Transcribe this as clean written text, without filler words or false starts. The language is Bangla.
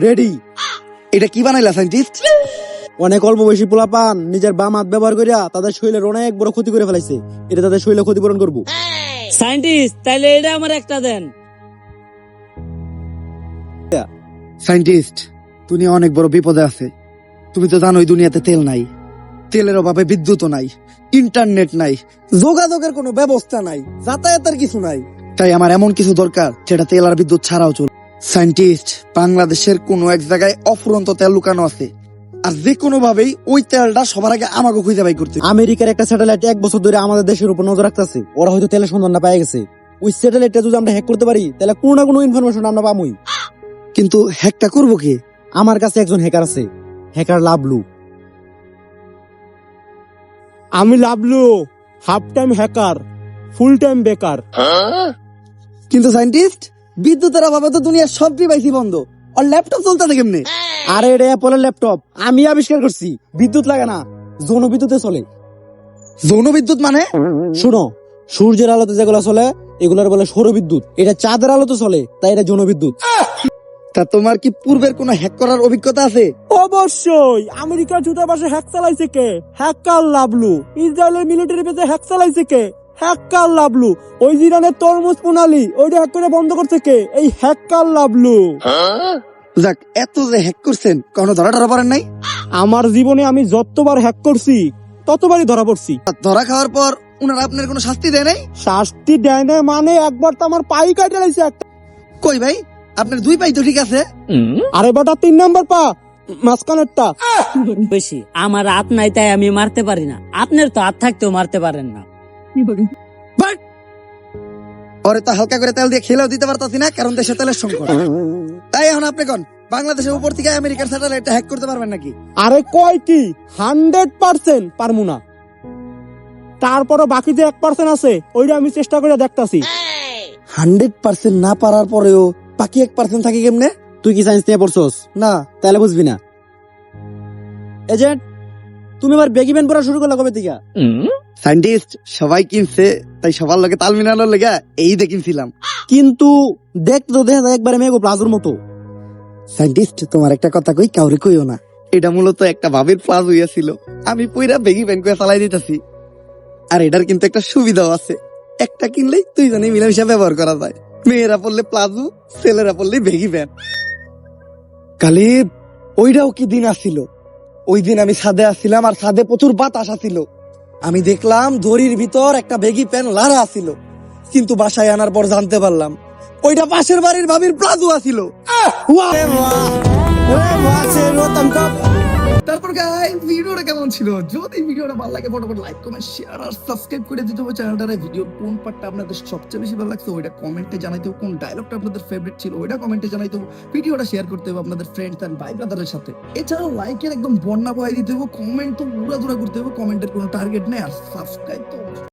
রেডি। এটা কি বানাইলা সাইন্টিস্ট? অনেক অল্প বয়সী পোলাপান নিজের বাম হাত ব্যবহার করিয়া তাদের শরীরের অনেক বড় ক্ষতি করে ফেলাইছে। এটা তাদের শরীরে ক্ষতিপূরণ করবো। সায়েন্টিস্ট তাইলে এটা আমার একটা দেন। সাইন্টিস্ট, দুনিয়া অনেক বড় বিপদে আছে। তুমি তো জানোই দুনিয়াতে তেল নাই, তেলের অভাবে বিদ্যুৎও নাই, ইন্টারনেট নাই, যোগাযোগের কোনো ব্যবস্থা নাই, যাতায়াতের কিছু নাই। তাই আমার এমন কিছু দরকার যেটা তেল আর বিদ্যুৎ ছাড়াও চলে। সাইন্টিস্ট, বাংলাদেশের কোনো এক জায়গায় অফুরন্ত তেল লুকানো আছে, আর যে কোনো ভাবেই ওই তেলটা সবার আগে আমাকে খুঁজে বাই করতে। আমেরিকার একটা স্যাটেলাইট 1 বছর ধরে আমাদের দেশের উপর নজর রাখতেছে। ওরা হয়তো তেলের সন্ধানটা পেয়ে গেছে। ওই স্যাটেলাইটটা যদি আমরা হ্যাক করতে পারি তাহলে কোনো না কোনো ইনফরমেশন আমরা পাবোই। কিন্তু হ্যাকটা করবো কি? আমার কাছে একজন হ্যাকার আছে, হ্যাকার লাভলু। আমি Lavlu, half time hacker, full time বেকার। কিন্তু সাইন্টিস্ট, বিদ্যুতের অভাবে তো দুনিয়ার সব ডিভাইসই বন্ধ, আর ল্যাপটপ চলতেছে কেমনে? আরে এটা অ্যাপলের ল্যাপটপ, আমি আবিষ্কার করছি। বিদ্যুৎ লাগে না, যৌন বিদ্যুতে চলে। যৌন বিদ্যুৎ মানে? শুনো, সূর্যের আলোতে যেগুলো চলে এগুলোর বলে সৌরবিদ্যুৎ। এটা চাঁদের আলোতে চলে, তাই এটা যৌন বিদ্যুৎ। তা তোমার কি পূর্বের কোনো হ্যাক করার অভিজ্ঞতা আছে? অবশ্যই। আমেরিকার দূতাবাসে হ্যাক চালাইছে কে? হ্যাকার লাভলু। ইসরায়েলের মিলিটারি বেসে হ্যাক চালাইছে কে? হ্যাকার লাভলু। ওই ইরানের তরমুজ প্রণালী ওইটা হ্যাক করে বন্ধ করছে কে? এই হ্যাকার লাভলু। যাক, এত যে হ্যাক করছেন, কোনো ধরা টরা পড়েন নাই? আমার জীবনে আমি যতবার হ্যাক করছি ততবারই ধরা পড়ছি। ধরা খাওয়ার পর উনারা আপনার কোনো শাস্তি দেয় নাই? শাস্তি দেয় না মানে একবার তো আমার পাই কাটে লাইছে একটা। কই ভাই, আপনার 2 পাই তো ঠিক আছে। আরে বেটা 3 নাম্বার পা, মাঝখানেরটা। বেশি আমার হাত নাই তাই আমি মারতে পারি না। আপনার তো হাত থাকতেও মারতে পারেন না। বাট পরে তো হালকা করে তেল দিয়ে খেলেও দিতে পারতাছি না, কারণ দেশে তেলের সংকট। তাই এখন আপনি কোন বাংলাদেশের উপর থেকে আমেরিকার স্যাটেলাইটটা হ্যাক করতে পারবেন নাকি? আরে কয় কি 100% পারমু না। তারপরও বাকি যে 1% আছে ওইটা আমি চেষ্টা করে দেখতাছি। 100% না পারার পরেও বাকি 1% থাকে কেমনে? তুই কি সায়েন্স নিয়ে পড়ছস? না। তাহলে বুঝবি না। এজেন্ট, তুমি আবার বেগি প্যান্ট পরা শুরু করলা কবে থেকে? সাইন্টিস্ট, সবাই কিনছে তাই সবার লগে তাল মিলানোর লেগে এই দেখিনছিলাম। কিন্তু দেখতে তো দেখা যায় একবারে মেঘো প্লাজোর মতো। সাইন্টিস্ট, তোমার একটা কথা কই, কাউরে কইও না। এটা মূলত একটা ভাবের প্লাজ হইয়াছিল, আমি পইরা বেগি প্যান্ট করে চালাই দিতেছি। আর এটার কিন্তু একটা সুবিধাও আছে, একটা কিনলেই 2 জনে মিলামিশা ব্যবহার করা যায়। মেয়েরা পড়লে প্লাজো, ছেলেরা পড়লে বেগি প্যান্ট। কালিব, ওইটাও কি দিন আসছিল। ওই দিন আমি ছাদে আসছিলাম, আর ছাদে প্রচুর বাতাস আসছিল। আমি দেখলাম দড়ির ভিতর একটা বেগি প্যান্ট লারা আসছিল, কিন্তু বাসায় আনার পর জানতে পারলাম ওইটা পাশের বাড়ির ভাবির প্লাজো আসছিল। তারপর গাইস, ভিডিওটা কেমন ছিল? যদি ভিডিওটা ভালো লাগে ফটাফট লাইক কমেন্ট শেয়ার আর সাবস্ক্রাইব করে দিতে হবে চ্যানেলটারে। ভিডিওর কোন পার্টটা আপনাদের সবচেয়ে বেশি ভালো লাগছে ওইটা কমেন্টে জানাইতে হবে। কোন ডায়লগটা আপনাদের ফেভারিট ছিল ওইটা কমেন্টে জানাইতে হবে। ভিডিওটা শেয়ার করতে হবে আপনাদের ফ্রেন্ডস এন্ড ভাই ব্রাদারের সাথে। এছাড়াও লাইকের একদম বন্যা বহাই দিতে হবে। কমেন্ট তো উড়াধুরা করতে হবে, কমেন্টের কোনো টার্গেট নেই। আর সাবস্ক্রাইব তো